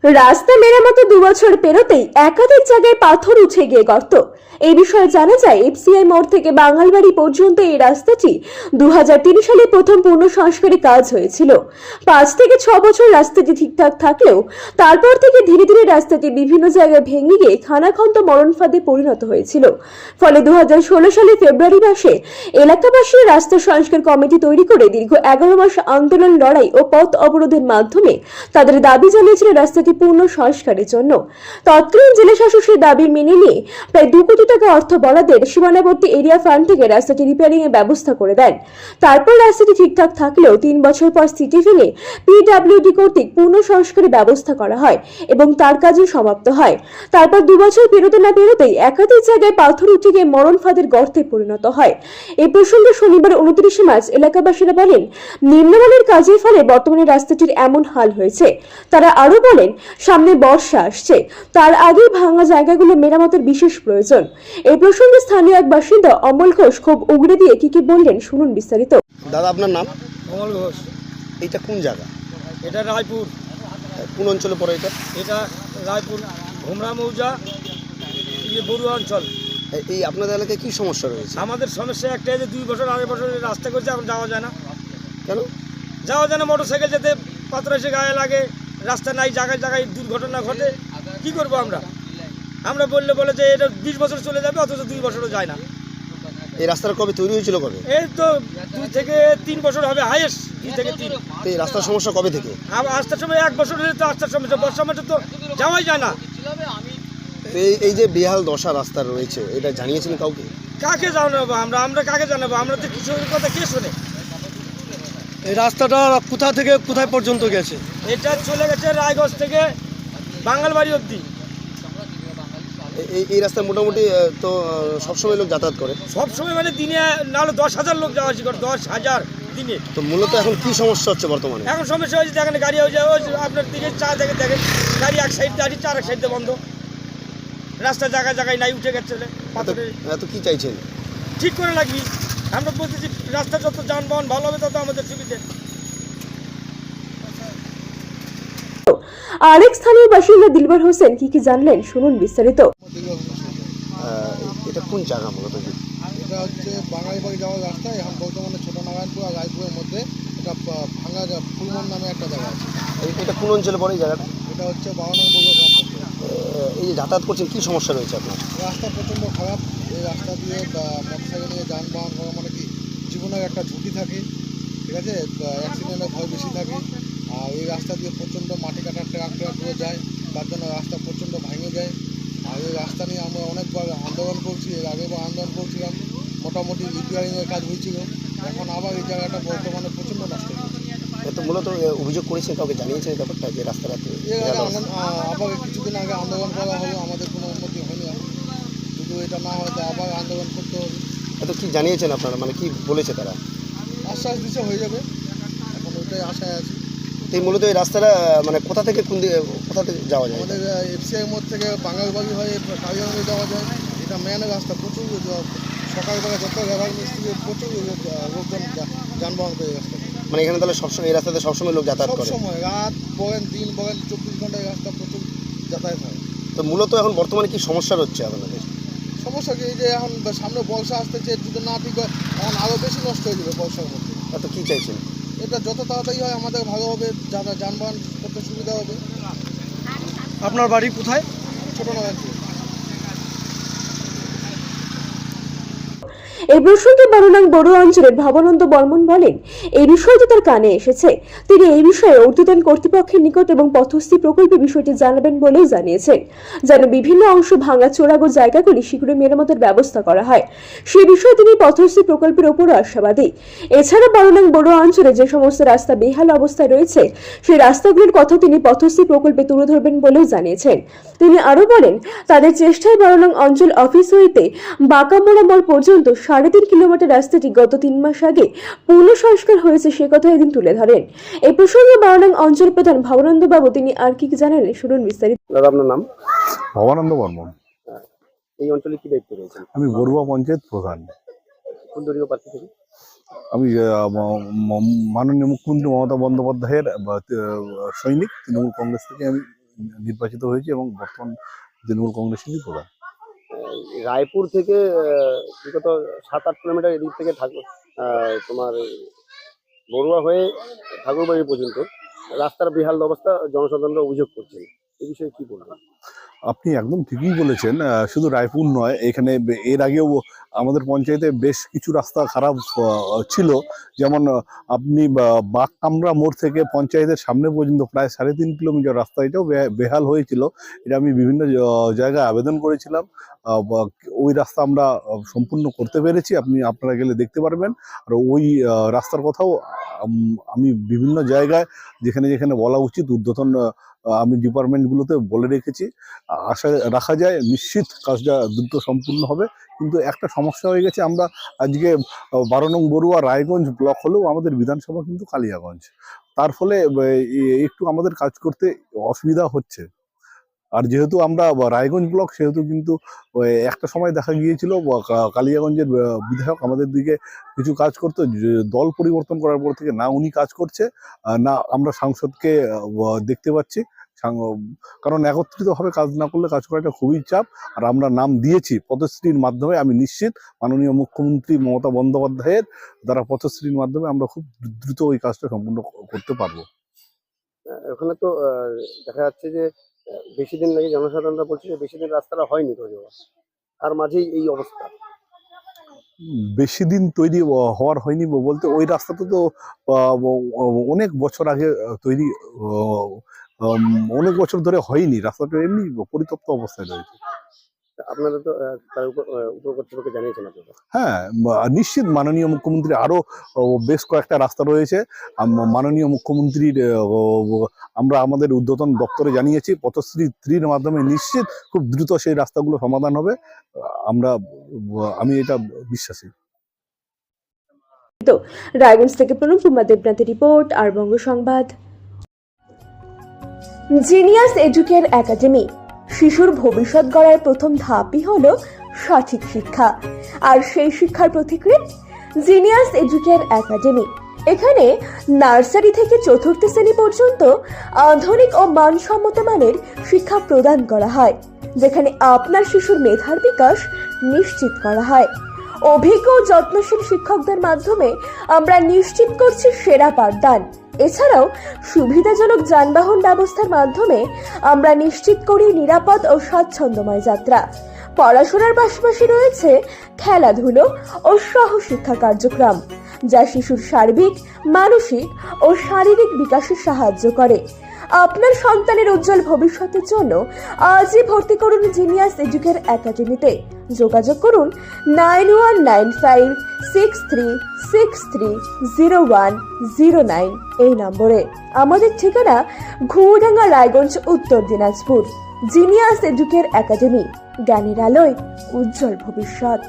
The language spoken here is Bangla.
রাস্তা মেরামতে 2 বছর পেরোতেই একাধিক জায়গায় পাথর উঠে গিয়ে গর্ত। এই বিষয়ে জানা যায়, এফসিআই মোড় থেকে বাঙালবাড়ি পর্যন্ত এই রাস্তাটি 2003 সালে প্রথম পূর্ণ সংস্কারের কাজ হয়েছিল। 5 থেকে 6 বছর রাস্তাটি ঠিকঠাক থাকলেও তারপর থেকে ধীরে ধীরে রাস্তাটি বিভিন্ন জায়গায় ভেঙে গিয়ে খানাখন্দ মরণ ফাঁদে পরিণত হয়েছিল। ফলে 2016 সালে ফেব্রুয়ারি মাসে এলাকাবাসী রাস্তা সংস্কার কমিটি তৈরি করে দীর্ঘ 11 মাস আন্দোলন, লড়াই ও পথ অবরোধের মাধ্যমে তাদের দাবি জানিয়েছিল রাস্তাটি পূর্ণ সংস্কারের জন্য। তৎকালীন জেলা শাসক সেই দাবি মেনে নিয়ে প্রায় 2 কোটি টাকা অর্থ বরাদ্দের সীমানাবর্তী এরিয়া ফান্ড থেকে রাস্তাটি রিপেয়ারিং এর ব্যবস্থা করে দেন। তারপর রাস্তাটি ঠিকঠাক থাকলেও 3 বছর পর সিটি ভেঙে পিডব্লিউডি কর্তৃক পূর্ণ সংস্কারের ব্যবস্থা করা হয় এবং তার কাজও সমাপ্ত হয়। তারপর 2 বছর পেরোতে না পেরোতেই একাধিক জায়গায় পাথর উঠে গিয়ে মরণ ফাঁদের গর্তে পরিণত হয়। এই প্রসঙ্গে শনিবার 29 মার্চ এলাকাবাসীরা বলেন, নিম্নমানের কাজের ফলে বর্তমানে রাস্তাটির এমন হাল হয়েছে। তারা আরো বলেন, সামনে বর্ষা আসছে, তার আগে ভাঙা জায়গাগুলো মেরামতের বিশেষ প্রয়োজন। এই প্রসঙ্গে স্থানীয় এক বাসিন্দা অমল ঘোষ খুব উগড়ে দিয়ে কি বললেন, শুনুন বিস্তারিত। দাদা, আপনার নাম? অমল ঘোষ। এইটা কোন জায়গা? এটা রায়পুর। কোন অঞ্চলে পড়ে এটা? এটা রায়পুর ঘুমরা মৌজা, বড়ুয়া অঞ্চল। এই আপনাদের এলাকায় কি সমস্যা রয়েছে? আমাদের সমস্যা একটাই যে 2 বছর আড়াই বছর রাস্তা করছে, এখন যাওয়া যায় না। কেন যাওয়া যায় না, মোটরসাইকেল যেতে পাথর এসে গায়ে লাগে, রাস্তা নাই, জায়গায় জায়গায় দুর্ঘটনা ঘটে। কি করব আমরা? আমরা বলে যে এটা 20 বছর চলে যাবে, অথচ 2 বছরও যায় না। এই রাস্তাটা কবে তৈরি হয়েছিল? কবে? এই তো 2 থেকে 3 বছর হবে, হাইয়েস্ট 2 থেকে 3। এই রাস্তার সমস্যা কবে থেকে? আস্তার সময় 1 বছর হলে তো আস্তার সমস্যা, বর্ষা মাঠে তো যাওয়াই যায় না। এই যে বেহাল দশা রাস্তা রয়েছে, এটা জানিয়েছেন কাউকে? কাকে জানাবো আমরা কাকে জানাবো? আমরা তো কিশোরের কথা কে শোনে? এই রাস্তাটা কোথা থেকে কোথায় পর্যন্ত গেছে? এটা চলে গেছে রায়গঞ্জ থেকে বাঙালবাড়ি অবধি। এই রাস্তায় মোটামুটি তো সবসময় লোক যাতায়াত করে। সবসময় মানে দিনে নাহলে 10,000 লোক যাওয়া আসি করে, 10,000 দিনে। তো মূলত এখন কি সমস্যা হচ্ছে বর্তমানে? এখন সমস্যা হয়েছে, দেখেন গাড়ি হয়ে যায়, ওই আপনার দিকে চা দেখে দেখেন গাড়ি এক সাইড দাঁড়িয়ে, চার এক সাইডে বন্ধ, রাস্তা জায়গায় জায়গায় নাই, উঠে গেছে পাথরে। এত কি চাইছেন? ঠিক করে লাগবি। আমরা বলতেছি রাস্তা যত যানবাহন ভালো হবে তত আমাদের সুবিধে। আরেক স্থানীয় বাসিন্দা দিলবার হোসেন কি জানলেন, শুনুন বিস্তারিত। এটা কোন জায়গা মূলত? এটা হচ্ছে বাঙালিবাড়ি যাওয়ার রাস্তা। এখন বর্তমানে ছোট নারায়ণপুর আর রায়পুরের মধ্যে এটা ভাঙা ফুলমন নামে একটা জায়গা আছে। এটা কোন অঞ্চলে পড়ে এই জায়গাটা? এটা হচ্ছে 52 নং গ্রাম পঞ্চায়েত। এই যে যাতায়াত করছেন, কি সমস্যা রয়েছে আপনার? রাস্তা প্রচণ্ড খারাপ। এই রাস্তা দিয়ে মোটরসাইকেল নিয়ে যানবাহন করা মানে কি জীবনের একটা ঝুঁকি থাকে, ঠিক আছে, অ্যাক্সিডেন্টের ভয় বেশি থাকে। আর এই রাস্তা দিয়ে প্রচণ্ড মাটি কাটার ট্রাক্টর করে যায়, তার জন্য রাস্তা প্রচণ্ড ভেঙে যায়। আর এই রাস্তা নিয়ে আমরা অনেকবার আন্দোলন করছি, এর আগেবার আন্দোলন করছিলাম, মোটামুটি রিপেয়ারিংয়ের কাজ হয়েছিল। এখন আবার এই জায়গাটা বর্তমানে প্রচণ্ড নষ্ট হচ্ছে। তো মূলত অভিযোগ করেছেন, কাউকে জানিয়েছেন এই ব্যাপারটা যে রাস্তাটা? এর আগে আবার কিছুদিন আগে আন্দোলন করা হলো, আমাদের কোনো উন্নতি হয়নি। যদি এটা না হয় তো আবার আন্দোলন করতে হবে। এত কি জানিয়েছেন আপনারা, মানে কি বলেছে তারা? আশ্বাস দিচ্ছে হয়ে যাবে, এখন ওইটাই আশায় আছে। তো মূলত এই রাস্তাটা মানে কোথা থেকে কোথা থেকে যাওয়া যায়? আমাদের এফসিআই মোড় থেকে বাঙালবাড়ি হয়ে কালিয়াগঞ্জে যাওয়া যায়। এটা মেন রাস্তা, প্রচুর সকালবেলা যত ব্যবহার মিস্ত্রি প্রচুর লোকজন যানবাহন পেয়ে রাস্তা। মানে এখানে তাহলে সবসময় এই রাস্তাতে সবসময় লোক যাতায়াত করে? সবসময় রাত বলেন দিন বলেন 24 ঘন্টায় রাস্তা প্রচুর যাতায়াত হয়। তো মূলত এখন বর্তমানে কি সমস্যা হচ্ছে আপনাদের? সমস্যা কি, এই যে এখন সামনে বর্ষা আসতেছে, যদি না ঠিক হয় এখন আরও বেশি নষ্ট হয়ে যাবে বর্ষার মধ্যে। এত কি চাইছেন? এটা যত তাড়াতাড়ি হয় আমাদের ভালো হবে, যানবাহন করতে সুবিধা হবে। আপনার বাড়ি কোথায়? ছোটো নারায়ণপুর। এই প্রসঙ্গে 12 নং বড়ুয়া অঞ্চলের ভবানন্দ বর্মন বলেন, এই বিষয়টি তার কানে এসেছে। তিনি এই বিষয়ে ঊর্ধ্বতন কর্তৃপক্ষের নিকট এবং পথস্থি প্রকল্পে বিষয়টি জানাবেন বলেও জানিয়েছেন, যেন বিভিন্ন অংশ ভাঙা চোরাগো জায়গাগুলি শীঘ্রই মেরামতের ব্যবস্থা করা হয়। সে বিষয়ে তিনি পথস্থি প্রকল্পের ওপরও আশাবাদী। এছাড়া 12 নং বড়ুয়া অঞ্চলে যে সমস্ত রাস্তা বেহাল অবস্থায় রয়েছে, সেই রাস্তাগুলির কথা তিনি পথস্থি প্রকল্পে তুলে ধরবেন বলেও জানিয়েছেন। তিনি আরো বলেন, তাদের চেষ্টায় 12 নং অঞ্চল অফিস হইতে বাঁকামোড়া মোড় পর্যন্ত 3.5 কিলোমিটার রাস্তাটি গত 3 মাস আগে পূর্ণ সংস্কার হয়েছে, সে কথা এদিন তুলে ধরেন। এই প্রসঙ্গে 12 নং অঞ্চল প্রধান ভবানন্দ বাবু তিনি আর কি জানালেন, শুনুন বিস্তারিত। দাদা, আপনার নাম? ভবানন্দ বর্মন। এই অঞ্চলে কি দায়িত্ব রয়েছে? আমি বড়ুয়া পঞ্চায়েত প্রধান। কোন দলীয় প্রার্থী থেকে? আমি মাননীয় মুখ্যমন্ত্রী মমতা বন্দ্যোপাধ্যায়ের সৈনিক, তৃণমূল কংগ্রেস থেকে আমি নির্বাচিত হয়েছি এবং বর্তমান তৃণমূল কংগ্রেসেরই প্রধান। রায়পুর থেকে বিগত 7-8 কিলোমিটার এদিক থেকে তোমার বড়ুয়া হয়ে ঠাকুরবাড়ি পর্যন্ত রাস্তার বেহাল অবস্থা জনসাধারণরা অভিযোগ করছেন, এই বিষয়ে কি বলবেন? আপনি একদম ঠিকই বলেছেন। শুধু রায়পুর নয়, এখানে এর আগেও আমাদের পঞ্চায়েতে বেশ কিছু রাস্তা খারাপ ছিল। যেমন আপনি বাগকামরা মোড় থেকে পঞ্চায়েতের সামনে পর্যন্ত প্রায় 3.5 কিলোমিটার রাস্তা, এটাও বেহাল হয়েছিল। এটা আমি বিভিন্ন জায়গায় আবেদন করেছিলাম। ওই রাস্তা আমরা সম্পূর্ণ করতে পেরেছি, আপনারা গেলে দেখতে পারবেন। আর ওই রাস্তার কথাও আমি বিভিন্ন জায়গায় যেখানে যেখানে বলা উচিত ঊর্ধ্বতন আমি ডিপার্টমেন্টগুলোতে বলে রেখেছি। আশা রাখা যায় নিশ্চিত কাজটা দ্রুত সম্পূর্ণ হবে। কিন্তু একটা সমস্যা হয়ে গেছে, আমরা আজকে 12 নং বড়ুয়া রায়গঞ্জ ব্লক হলেও আমাদের বিধানসভা কিন্তু কালিয়াগঞ্জ। তার ফলে একটু আমাদের কাজ করতে অসুবিধা হচ্ছে। আর যেহেতু আমরা রায়গঞ্জ ব্লক, সেহেতু কিন্তু একটা সময় দেখা গিয়েছিল কালিয়াগঞ্জের বিধায়ক আমাদের দিকে কিছু কাজ করতো, দল পরিবর্তন করার পর থেকে না উনি কাজ করছে না আমরা সাংসদকে দেখতে পাচ্ছি। কারণ একত্রিতভাবে কাজ না করলে কাজ করাটা খুবই চাপ। আর আমরা নাম দিয়েছি পথশ্রীর মাধ্যমে, আমি নিশ্চিত মাননীয় মুখ্যমন্ত্রী মমতা বন্দ্যোপাধ্যায়ের দ্বারা পথশ্রীর মাধ্যমে আমরা খুব দ্রুত ওই কাজটা সম্পূর্ণ করতে পারবো। ওখানে তো দেখা যাচ্ছে যে বেশি দিন লাগে, জনসাধারণরা বলছে যে বেশি দিন রাস্তাটা হয়নি তৈরি হওয়া, আর মাঝেই এই অবস্থা। বেশি দিন তৈরি হওয়ার হয়নি বলতে, ওই রাস্তাটা তো অনেক বছর আগে তৈরি, অনেক বছর ধরে হয়নি। রাস্তাটা এমনি পরিত্যক্ত অবস্থায় রয়েছে। আপনারা তো তার উপর কর্তৃপক্ষকে জানিয়েছেন আপনারা? হ্যাঁ, নিশ্চিত মাননীয় মুখ্যমন্ত্রী আরো বেশ কয়েকটা রাস্তা রয়েছে। মাননীয় মুখ্যমন্ত্রীর আমরা আমাদের ঊর্ধ্বতন দপ্তরে জানিয়েছি, পথশ্রী 3-র মাধ্যমে নিশ্চিত খুব দ্রুত সেই রাস্তাগুলো সমাধান হবে। আমি এটা বিশ্বাসী। তো রায়গঞ্জ থেকে প্রণব কুমার দেবনাথের রিপোর্ট, আর বঙ্গ সংবাদ। Genius educare academy. শিশুর ভবিষ্যৎ গড়ার প্রথম ধাপই হলো সঠিক শিক্ষা, আর সেই শিক্ষার প্রতিক্রিয়া জিনিয়াস এডুকেয়ার একাডেমি। এখানে নার্সারি থেকে 4র্থ শ্রেণী পর্যন্ত আধুনিক ও মানসম্মত মানের শিক্ষা প্রদান করা হয়, যেখানে আপনার শিশুর মেধার বিকাশ নিশ্চিত করা হয়। অভিজ্ঞ ও যত্নশীল শিক্ষকদের মাধ্যমে আমরা নিশ্চিত করছি সেরা পাঠদান। এছাড়াও সুবিধাজনক যানবাহন ব্যবস্থার মাধ্যমে আমরা নিশ্চিত করি নিরাপদ ও স্বাচ্ছন্দ্যময় যাত্রা। পড়াশোনার পাশাপাশি রয়েছে খেলাধুলো ও সহশিক্ষা কার্যক্রম, যা শিশুর সার্বিক, মানসিক ও শারীরিক বিকাশে সাহায্য করে। আপনার সন্তানের উজ্জ্বল ভবিষ্যতের জন্য আজই ভর্তি করুন জিনিয়াস এডুকেয়ার একাডেমিতে। যোগাযোগ করুন 919563630109 এই নম্বরে। আমাদের ঠিকানা ঘুরডাঙ্গা, রায়গঞ্জ, উত্তর দিনাজপুর। জিনিয়াস এডুকেয়ার একাডেমি, জ্ঞানের আলোয় উজ্জ্বল ভবিষ্যৎ।